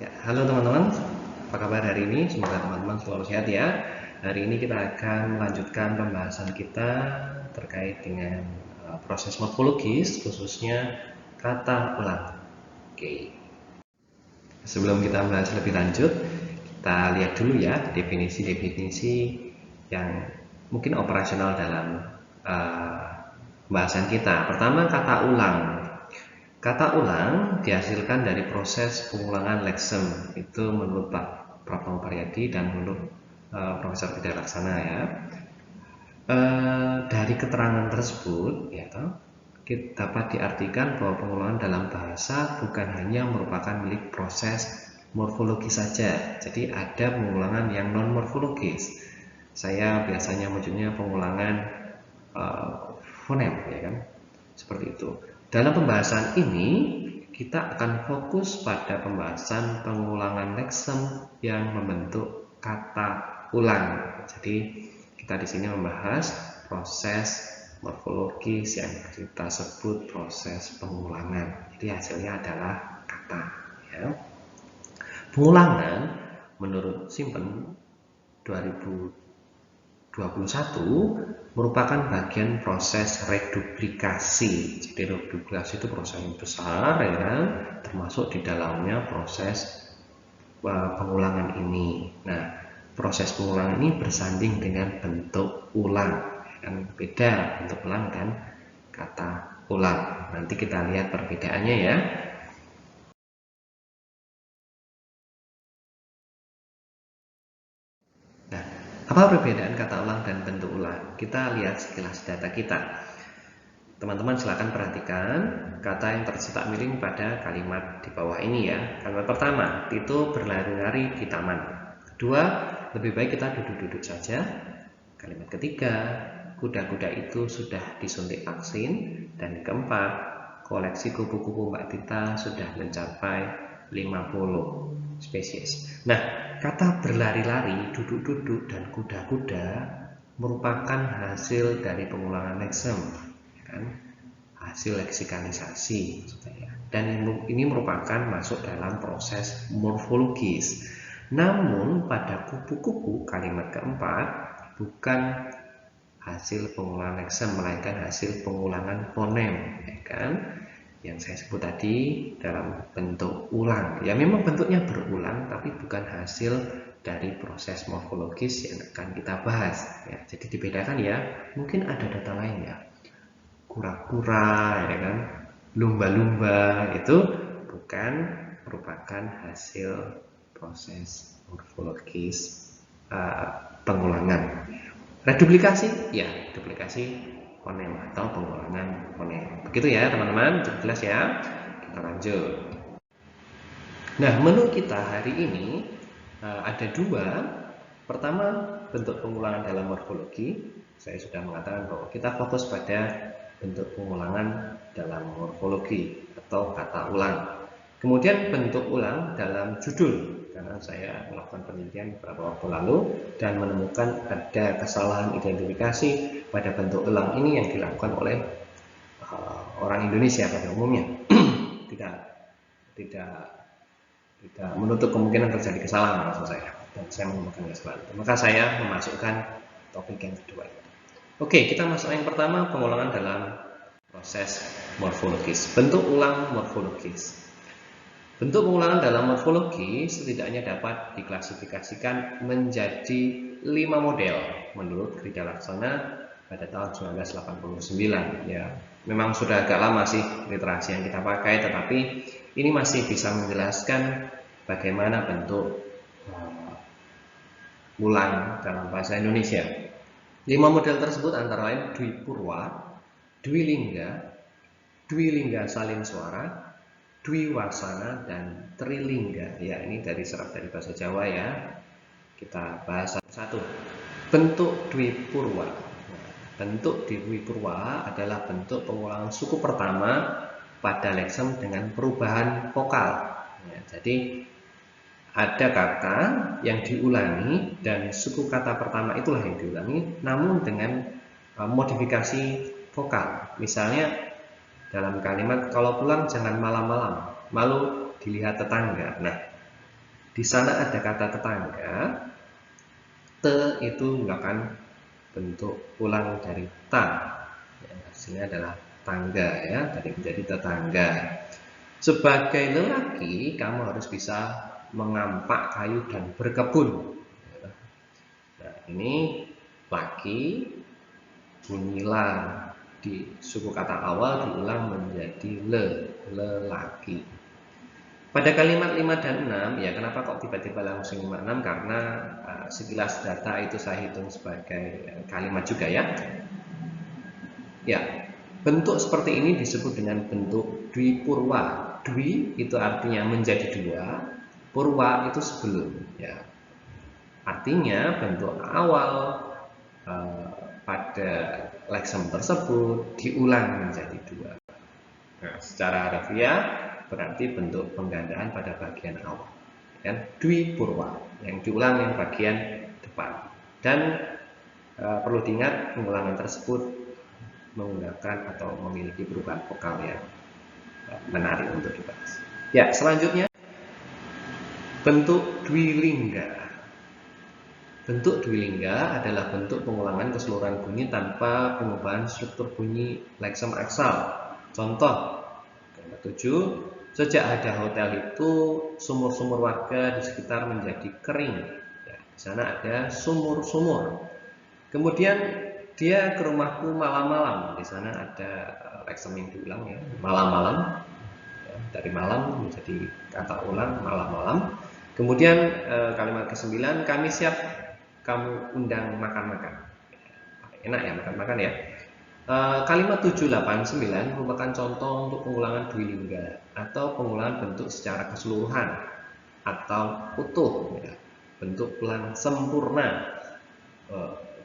Ya, halo teman-teman, apa kabar hari ini? Semoga teman-teman selalu sehat ya. Hari ini kita akan melanjutkan pembahasan kita terkait dengan proses morfologis, khususnya kata ulang. Oke, sebelum kita bahas lebih lanjut, kita lihat dulu ya definisi-definisi yang mungkin operasional dalam uh, pembahasan kita. Pertama, kata ulang. Kata ulang dihasilkan dari proses pengulangan leksem, itu menurut Pak Prapto Paryadi dan menurut Profesor Bida Laksana ya. Dari keterangan tersebut ya, dapat diartikan bahwa pengulangan dalam bahasa bukan hanya merupakan milik proses morfologis saja. Jadi ada pengulangan yang non morfologis. Saya biasanya menyebutnya pengulangan fonem ya kan, seperti itu. Dalam pembahasan ini kita akan fokus pada pembahasan pengulangan leksem yang membentuk kata ulang. Jadi kita di sini membahas proses morfologis yang kita sebut proses pengulangan. Jadi hasilnya adalah kata. Ya. Pengulangan menurut Simpen 2021 merupakan bagian proses reduplikasi. Jadi reduplikasi itu proses yang besar ya kan, termasuk di dalamnya proses pengulangan ini. Nah, proses pengulangan ini bersanding dengan bentuk ulang. Kan beda bentuk ulang dan kata ulang. Nanti kita lihat perbedaannya ya. Nah, apa perbedaan kata ulang dan bentuk ulang? Kita lihat sekilas data kita. Teman-teman silakan perhatikan kata yang tercetak miring pada kalimat di bawah ini ya. Kalimat pertama, Tito berlari-lari di taman. Kedua, lebih baik kita duduk-duduk saja. Kalimat ketiga, kuda-kuda itu sudah disuntik vaksin. Dan keempat, koleksi kupu-kupu Mbak Tita sudah mencapai 50 spesies. Nah, kata berlari-lari, duduk-duduk, dan kuda-kuda merupakan hasil dari pengulangan leksem, kan? Hasil leksikalisasi, dan ini merupakan masuk dalam proses morfologis. Namun pada kupu-kupu kalimat keempat bukan hasil pengulangan leksem, melainkan hasil pengulangan fonem, ya kan? Yang saya sebut tadi dalam bentuk ulang. Ya memang bentuknya berulang, tapi bukan hasil dari proses morfologis yang akan kita bahas. Ya, jadi dibedakan ya. Mungkin ada data lain ya. Kura-kura, ya kan? Lumba-lumba itu bukan merupakan hasil proses morfologis pengulangan. Reduplikasi, ya duplikasi fonem atau pengulangan fonem. Begitu ya teman-teman, cukup jelas ya. Kita lanjut. Nah, menu kita hari ini ada dua. Pertama, bentuk pengulangan dalam morfologi. Saya sudah mengatakan bahwa kita fokus pada bentuk pengulangan dalam morfologi atau kata ulang. Kemudian bentuk ulang dalam judul, karena saya melakukan penelitian beberapa waktu lalu dan menemukan ada kesalahan identifikasi pada bentuk ulang ini yang dilakukan oleh orang Indonesia pada umumnya. tidak menutup kemungkinan terjadi kesalahan maksud saya, dan saya menemukan kesalahan. Maka saya memasukkan topik yang kedua. Oke, kita masuk yang pertama, pengulangan dalam proses morfologis. Bentuk ulang morfologis. Bentuk pengulangan dalam morfologi setidaknya dapat diklasifikasikan menjadi 5 model menurut Grida Laksana pada tahun 1989. Ya, memang sudah agak lama sih literasi yang kita pakai, tetapi ini masih bisa menjelaskan bagaimana bentuk ulang dalam bahasa Indonesia. 5 model tersebut antara lain Dwipurwa, Dwilingga, Dwilingga salin suara, Dwiwasana, dan Trilingga. Ya, ini dari serap dari bahasa Jawa ya. Kita bahas satu-satu. Bentuk Dwipurwa. Bentuk Dwipurwa adalah bentuk pengulangan suku pertama pada leksem dengan perubahan vokal. Ya, jadi ada kata yang diulangi dan suku kata pertama itulah yang diulangi, namun dengan modifikasi vokal. Misalnya dalam kalimat, kalau pulang jangan malam-malam, malu dilihat tetangga. Nah, Di sana ada kata tetangga, te itu merupakan bentuk ulang dari ta, ya, hasilnya adalah tangga ya, tadi menjadi tetangga. Sebagai lelaki, kamu harus bisa mengampak kayu dan berkebun. Nah, ini laki, bunyi la di suku kata awal diulang menjadi lelaki. Pada kalimat 5 dan 6, ya kenapa kok tiba-tiba langsung 5 6? Karena sekilas data itu saya hitung sebagai kalimat juga ya. Ya, bentuk seperti ini disebut dengan bentuk dwi purwa. Dwi itu artinya menjadi dua, purwa itu sebelum. Ya, artinya bentuk awal pada leksem tersebut diulang menjadi dua. Nah, secara harfiah berarti bentuk penggandaan pada bagian awal. Kan? Dwi purwa, yang diulang yang bagian depan. Dan perlu diingat pengulangan tersebut menggunakan atau memiliki perubahan vokal yang menarik untuk dibahas. Ya, selanjutnya bentuk dwilingga. Bentuk dwilingga adalah bentuk pengulangan keseluruhan bunyi tanpa pengubahan struktur bunyi leksem aksal. Contoh, kalimat 7, sejak ada hotel itu sumur-sumur warga di sekitar menjadi kering. Ya, di sana ada sumur-sumur. Kemudian dia ke rumahku malam-malam. Di sana ada leksem yang diulang ya, malam-malam. Ya, dari malam menjadi kata ulang malam-malam. Kemudian kalimat ke-9, kami siap kamu undang makan-makan. Enak ya makan-makan ya. Kalimat 7, 8, 9 merupakan contoh untuk pengulangan dwilingga atau pengulangan bentuk secara keseluruhan atau utuh ya. Bentuk ulang sempurna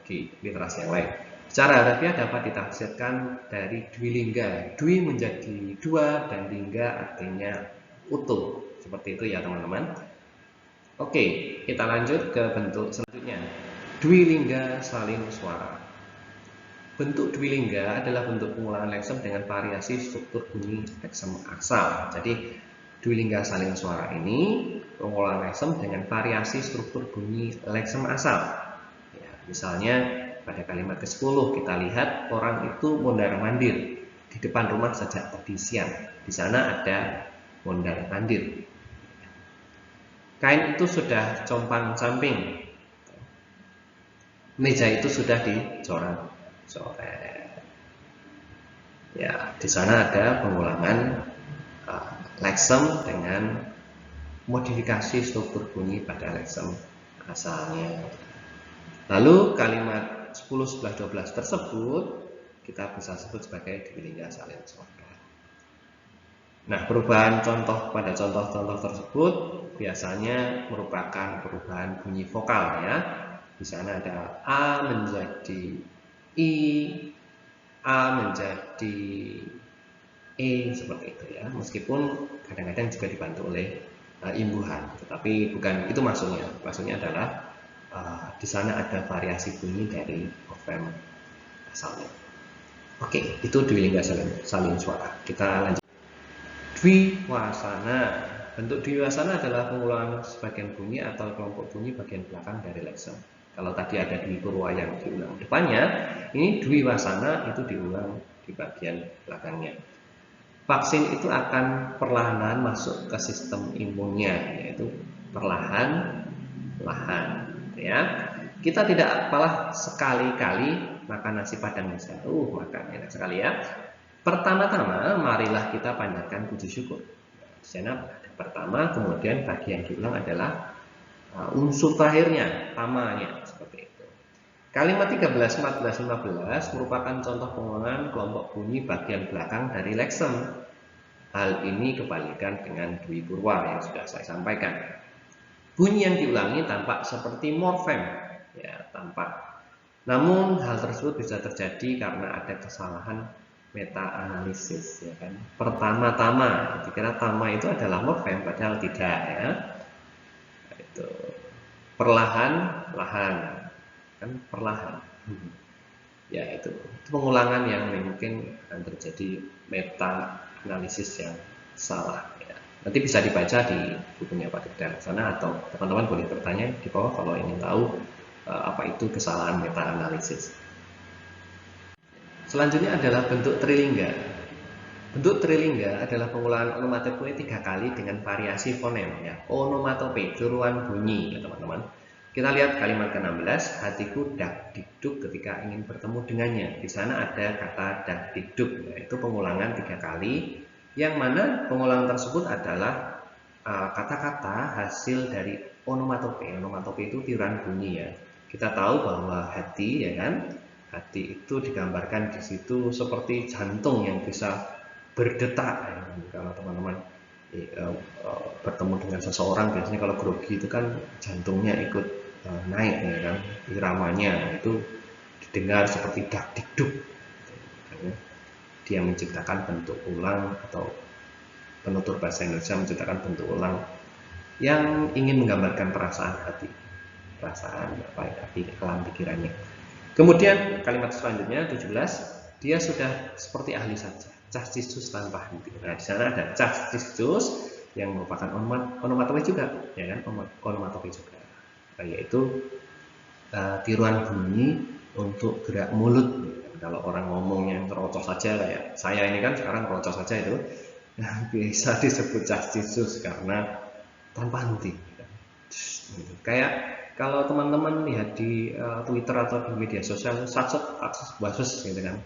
di literasi yang lain. Secara harfiah dapat ditafsirkan dari dwilingga. Dwi menjadi dua dan lingga artinya utuh. Seperti itu ya teman-teman. Oke, kita lanjut ke bentuk selanjutnya. Dwilingga salin suara. Bentuk dwilingga adalah bentuk pengulangan leksem dengan variasi struktur bunyi leksem aksal. Jadi dwilingga salin suara ini pengulangan leksem dengan variasi struktur bunyi leksem asal. Ya, misalnya pada kalimat ke-10 kita lihat orang itu mondar-mandir di depan rumah sejak tadi siang. Di sana ada mondar-mandir. Kain itu sudah compang-camping. Meja itu sudah dicoret. Ya, di sana ada pengulangan leksem dengan modifikasi struktur bunyi pada leksem asalnya. Lalu kalimat 10, 11, 12 tersebut kita bisa sebut sebagai dwilingga salin suara. Nah, perubahan contoh pada contoh-contoh tersebut biasanya merupakan perubahan bunyi vokal ya. Di sana ada A menjadi I, A menjadi E seperti itu ya. Meskipun kadang-kadang juga dibantu oleh imbuhan, tetapi bukan itu maksudnya. Maksudnya adalah di sana ada variasi bunyi dari morfem asalnya. Oke, itu dwilingga salin suara. Kita lanjut. Dwiwasana. Bentuk dwiwasana adalah pengulangan sebagian bunyi atau kelompok bunyi bagian belakang dari leksem. Kalau tadi ada dwi purwa yang diulang depannya, ini dwiwasana itu diulang di bagian belakangnya. Vaksin itu akan perlahan-lahan masuk ke sistem imunnya, yaitu perlahan-lahan. Ya, kita tidak apalah sekali-kali makan nasi padang misalnya. Makan enak sekali ya. Pertama-tama, marilah kita panjatkan puji syukur. Di sana pertama, kemudian bagi yang diulang adalah unsur terakhirnya, tamanya, seperti itu. Kalimat 13, 14, 15 merupakan contoh pengulangan kelompok bunyi bagian belakang dari leksem. Hal ini kebalikan dengan dwi purwa yang sudah saya sampaikan. Bunyi yang diulangi tampak seperti morfem, ya, tampak. Namun hal tersebut bisa terjadi karena ada kesalahan meta-analisis, ya kan. Pertama-tama, dikira tama itu adalah morfem, padahal tidak ya. Itu perlahan-lahan, kan perlahan. Ya itu pengulangan yang mungkin akan terjadi meta-analisis yang salah. Ya. Nanti bisa dibaca di bukunya Pak Dirda sana, atau teman-teman boleh bertanya di bawah kalau ingin tahu apa itu kesalahan meta analisis. Selanjutnya adalah bentuk trilingga. Bentuk trilingga adalah pengulangan onomatope 3 kali dengan variasi fonem ya. Onomatope, tiruan bunyi ya teman-teman. Kita lihat kalimat ke-16, hatiku dak dikduk ketika ingin bertemu dengannya. Di sana ada kata dak dikduk, yaitu pengulangan 3 kali, yang mana pengulangan tersebut adalah kata-kata hasil dari onomatope. Onomatope itu tiruan bunyi ya. Kita tahu bahwa hati ya kan, hati itu digambarkan di situ seperti jantung yang bisa berdetak ya. Kalau teman-teman bertemu dengan seseorang, biasanya kalau grogi itu kan jantungnya ikut naik ya kan, iramanya itu didengar seperti dak dikduk. Dia menciptakan bentuk ulang, atau penutur bahasa Indonesia menciptakan bentuk ulang yang ingin menggambarkan perasaan hati, perasaan apa ya, alam pikirannya. Kemudian kalimat selanjutnya 17, dia sudah seperti ahli saja, castistus tanpa henti. Nah, di sana ada castistus yang merupakan onomatope juga, ya kan, onomatope juga, yaitu tiruan bunyi untuk gerak mulut. Kalau orang ngomongnya ngerocos saja, kayak saya ini kan sekarang ngerocos saja itu, bisa disebut castistus karena tanpa henti. Kayak kalau teman-teman lihat di Twitter atau di media sosial, satset tastes basus gitu kan,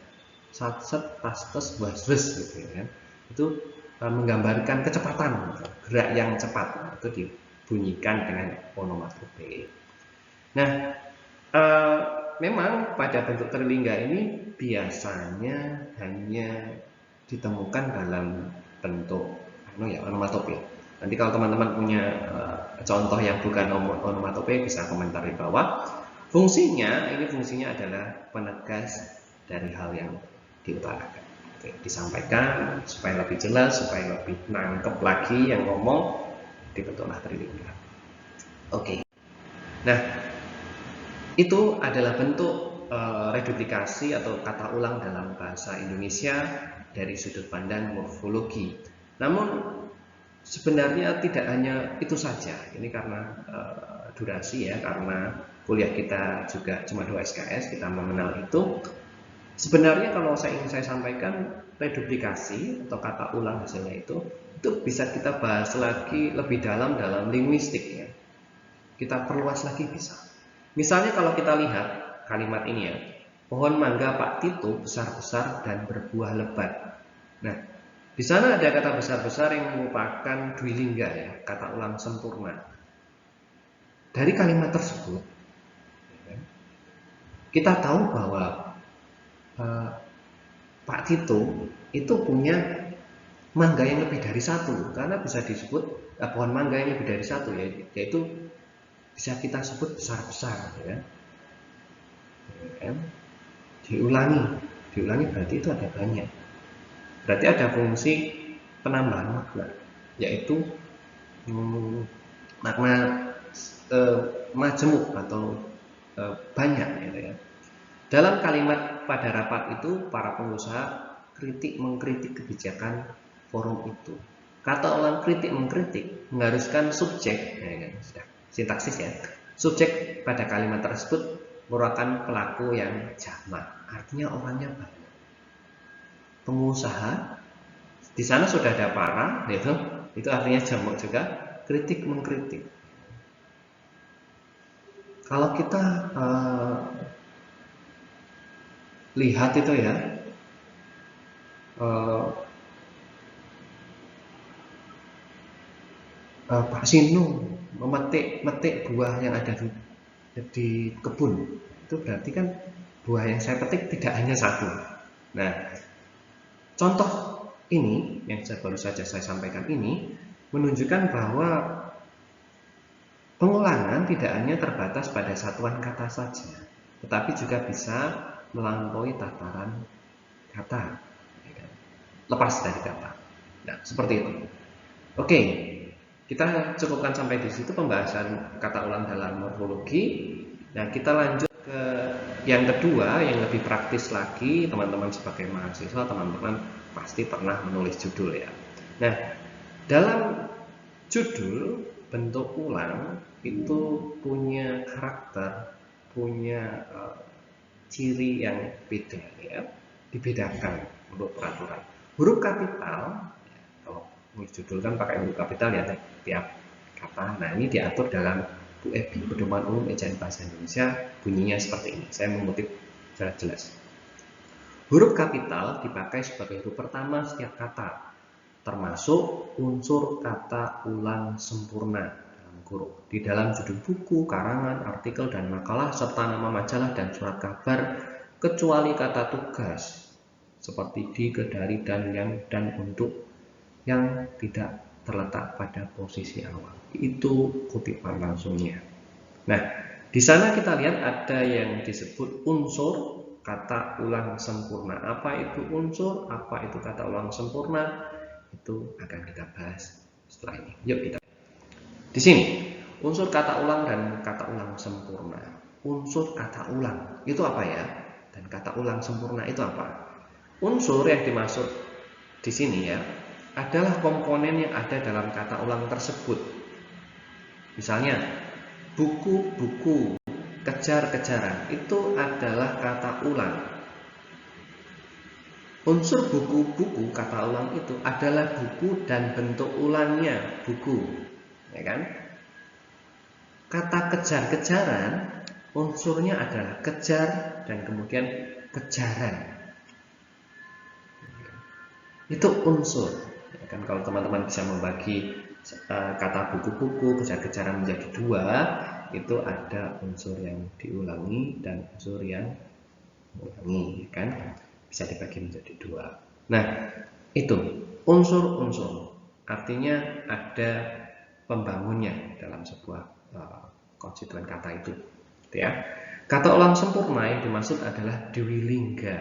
satset tastes basus gitu kan, itu menggambarkan kecepatan, gitu. Gerak yang cepat, itu dibunyikan dengan onomatope. Nah, memang pada bentuk trilingga ini biasanya hanya ditemukan dalam bentuk onomatope. Nanti kalau teman-teman punya contoh yang bukan onomatope, bisa komentar di bawah. Fungsinya adalah penegas dari hal yang diutarakan. Oke, disampaikan supaya lebih jelas, supaya lebih nangkep lagi yang ngomong, dibentuklah trilingga. Oke. Nah, itu adalah bentuk reduplikasi atau kata ulang dalam bahasa Indonesia dari sudut pandang morfologi. Namun sebenarnya tidak hanya itu saja. Ini karena durasi ya, karena kuliah kita juga cuma 2 SKS, kita mengenal itu. Sebenarnya kalau ingin saya sampaikan, reduplikasi atau kata ulang hasilnya itu bisa kita bahas lagi lebih dalam linguistik ya. Kita perluas lagi bisa. Misalnya kalau kita lihat kalimat ini ya, pohon mangga Pak Tito besar-besar dan berbuah lebat. Nah, di sana ada kata besar-besar yang merupakan dwilingga ya, kata ulang sempurna. Dari kalimat tersebut, kita tahu bahwa Pak Tito itu punya mangga yang lebih dari satu, karena bisa disebut pohon mangga yang lebih dari satu, yaitu bisa kita sebut besar-besar ya. Diulangi berarti itu ada banyak. Berarti ada fungsi penambahan makna, yaitu makna majemuk atau banyak gitu ya. Dalam kalimat pada rapat itu, para pengusaha mengkritik kebijakan forum itu. Kata ulang kritik mengkritik mengharuskan subjek, ya kan, sudah sintaksis ya. Subjek pada kalimat tersebut merupakan pelaku yang jamak, artinya orangnya banyak. Pengusaha di sana sudah ada para, itu artinya jamak juga. Kritik mengkritik. Kalau kita lihat itu ya, Pak Sinu memetik buah yang ada di kebun, itu berarti kan buah yang saya petik tidak hanya satu. Nah, contoh ini yang baru saja saya sampaikan ini menunjukkan bahwa pengulangan tidak hanya terbatas pada satuan kata saja, tetapi juga bisa melampaui tataran kata, lepas dari kata. Nah, seperti itu. Oke, kita cukupkan sampai di situ pembahasan kata ulang dalam morfologi. Nah, kita lanjut ke yang kedua, yang lebih praktis lagi. Teman-teman sebagai mahasiswa, teman-teman pasti pernah menulis judul ya. Nah, Dalam judul bentuk ulang itu punya karakter, punya ciri yang beda ya, dibedakan untuk peraturan. Huruf kapital, kalau nulis judul kan pakai huruf kapital ya tiap kata. Nah ini diatur dalam UEB, Pedoman Umum Ejaan Bahasa Indonesia, bunyinya seperti ini. Saya mengutip secara jelas. Huruf kapital dipakai sebagai huruf pertama setiap kata, termasuk unsur kata ulang sempurna dalam kurung. Di dalam judul buku, karangan, artikel, dan makalah, serta nama majalah dan surat kabar, kecuali kata tugas, seperti di, ke, dari, dan, yang, dan, untuk, yang tidak terletak pada posisi awal. Itu kutipan langsungnya. Nah, di sana kita lihat ada yang disebut unsur kata ulang sempurna. Apa itu unsur? Apa itu kata ulang sempurna? Itu akan kita bahas setelah ini. Yuk kita. Di sini, unsur kata ulang dan kata ulang sempurna. Unsur kata ulang itu apa ya? Dan kata ulang sempurna itu apa? Unsur yang dimaksud di sini ya adalah komponen yang ada dalam kata ulang tersebut. Misalnya, buku-buku, kejar-kejaran itu adalah kata ulang. Unsur buku-buku kata ulang itu adalah buku dan bentuk ulangnya buku, ya kan? Kata kejar-kejaran unsurnya adalah kejar dan kemudian kejaran. Itu unsur. Ya kan, kalau teman-teman bisa membagi kata buku-buku, kejar-kejaran menjadi dua, itu ada unsur yang diulangi dan unsur yang mengulangi, kan? Bisa dibagi menjadi dua. Nah, itu unsur-unsur. Artinya ada pembangunnya dalam sebuah konstituen kata itu. Ya. Kata ulang sempurna yang dimaksud adalah dwilingga,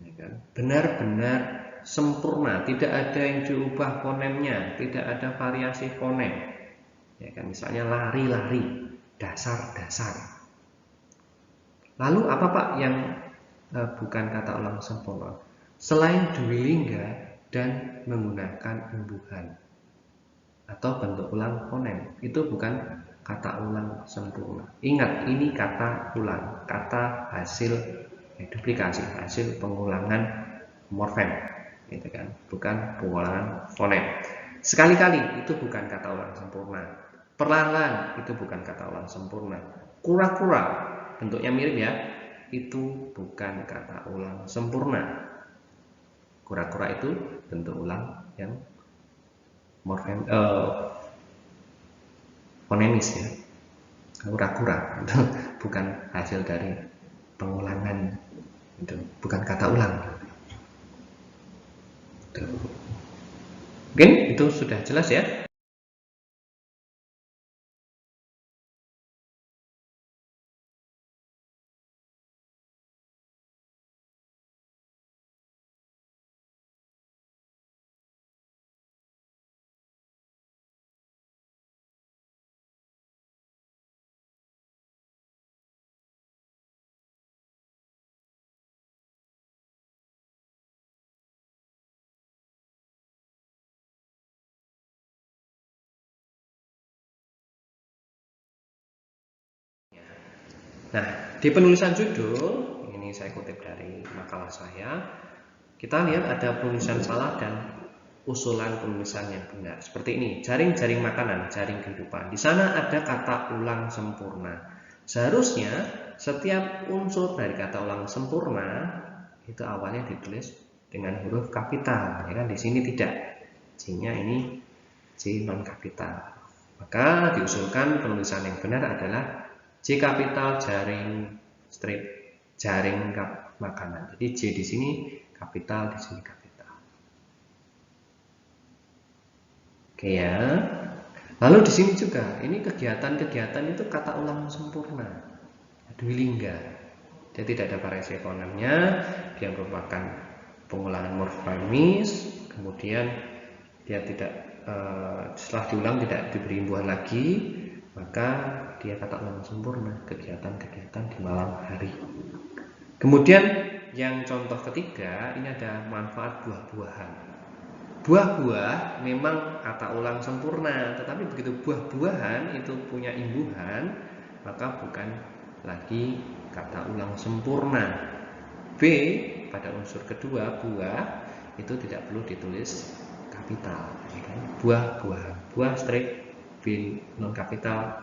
ya kan? Benar-benar sempurna, tidak ada yang diubah fonemnya, tidak ada variasi fonem. Ya kan, misalnya lari-lari, dasar-dasar. Lalu apa Pak yang bukan kata ulang sempurna? Selain dwilingga dan menggunakan imbuhan atau bentuk ulang fonem, itu bukan kata ulang sempurna. Ingat, ini kata ulang, kata hasil duplikasi, hasil pengulangan morfem, gitu kan, bukan pengulangan fonem. Sekali-kali itu bukan kata ulang sempurna. Perlahan itu bukan kata ulang sempurna. Kura-kura, bentuknya mirip ya, itu bukan kata ulang sempurna. Kura-kura itu bentuk ulang yang morfem fonemis ya. Kura-kura itu bukan hasil dari pengulangan, itu bukan kata ulang. Mungkin itu sudah jelas ya. Nah, di penulisan judul, ini saya kutip dari makalah saya, kita lihat ada penulisan salah dan usulan penulisan yang benar. Seperti ini, jaring-jaring makanan, jaring kehidupan. Di sana ada kata ulang sempurna. Seharusnya setiap unsur dari kata ulang sempurna itu awalnya ditulis dengan huruf kapital, ya kan? Di sini tidak. C-nya ini C non kapital. Maka diusulkan penulisan yang benar adalah J kapital jaring strip jaring makanan. Jadi J di sini kapital, di sini kapital. Oke ya. Lalu di sini juga, ini kegiatan-kegiatan itu kata ulang sempurna, dwilingga. Dia tidak ada variasi fonemnya, dia merupakan pengulangan morfemis, kemudian dia tidak setelah diulang tidak diberi imbuhan lagi, maka dia kata ulang sempurna, kegiatan-kegiatan di malam hari. Kemudian yang contoh ketiga, ini ada manfaat buah-buahan. Buah-buah memang kata ulang sempurna, tetapi begitu buah-buahan itu punya imbuhan, maka bukan lagi kata ulang sempurna. B, pada unsur kedua, buah itu tidak perlu ditulis kapital, ya kan? Buah-buahan, buah strip B non kapital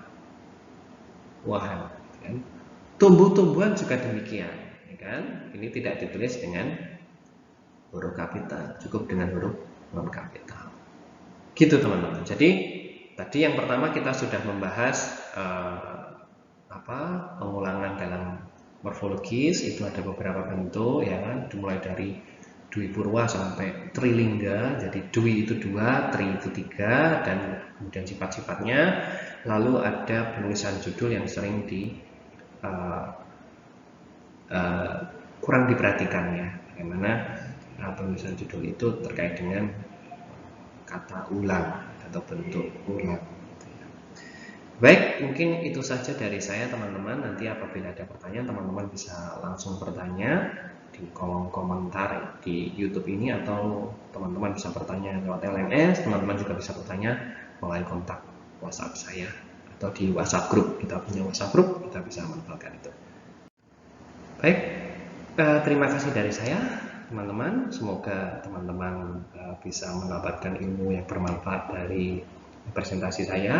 buahan, kan? Tumbuh-tumbuhan juga demikian, ya kan? Ini tidak ditulis dengan huruf kapital, cukup dengan huruf non kapital. Gitu teman-teman. Jadi tadi yang pertama kita sudah membahas pengulangan dalam morfologis, itu ada beberapa bentuk, ya kan, dimulai dari Dwi Purwa sampai Trilingga. Jadi Dwi itu 2, Tri itu 3, dan kemudian sifat-sifatnya. Lalu ada penulisan judul yang sering kurang diperhatikan, ya, bagaimana penulisan judul itu terkait dengan kata ulang atau bentuk ulang. Baik, mungkin itu saja dari saya teman-teman. Nanti apabila ada pertanyaan, teman-teman bisa langsung bertanya di kolom komentar di YouTube ini, atau teman-teman bisa bertanya lewat LMS. Teman-teman juga bisa bertanya melalui kontak WhatsApp saya atau di WhatsApp group. Kita punya WhatsApp group, kita bisa manfaatkan itu. Baik, terima kasih dari saya teman-teman. Semoga teman-teman bisa mendapatkan ilmu yang bermanfaat dari presentasi saya.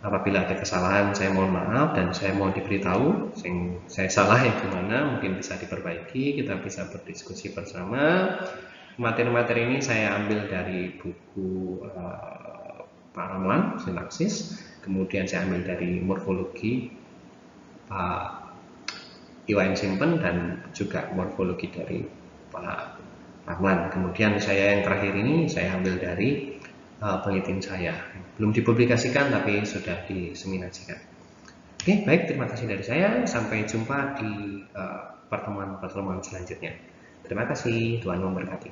Apabila ada kesalahan, saya mohon maaf dan saya mohon diberitahu saya salah yang gimana, mungkin bisa diperbaiki, kita bisa berdiskusi bersama. Materi-materi ini saya ambil dari buku Pak Ramlan, sintaksis, kemudian saya ambil dari morfologi Pak Iwan Simpen, dan juga morfologi dari Pak Ramlan. Kemudian saya yang terakhir ini saya ambil dari penelitian saya, belum dipublikasikan tapi sudah diseminasikan. Oke, baik, terima kasih dari saya. Sampai jumpa di pertemuan-pertemuan selanjutnya. Terima kasih, Tuhan memberkati.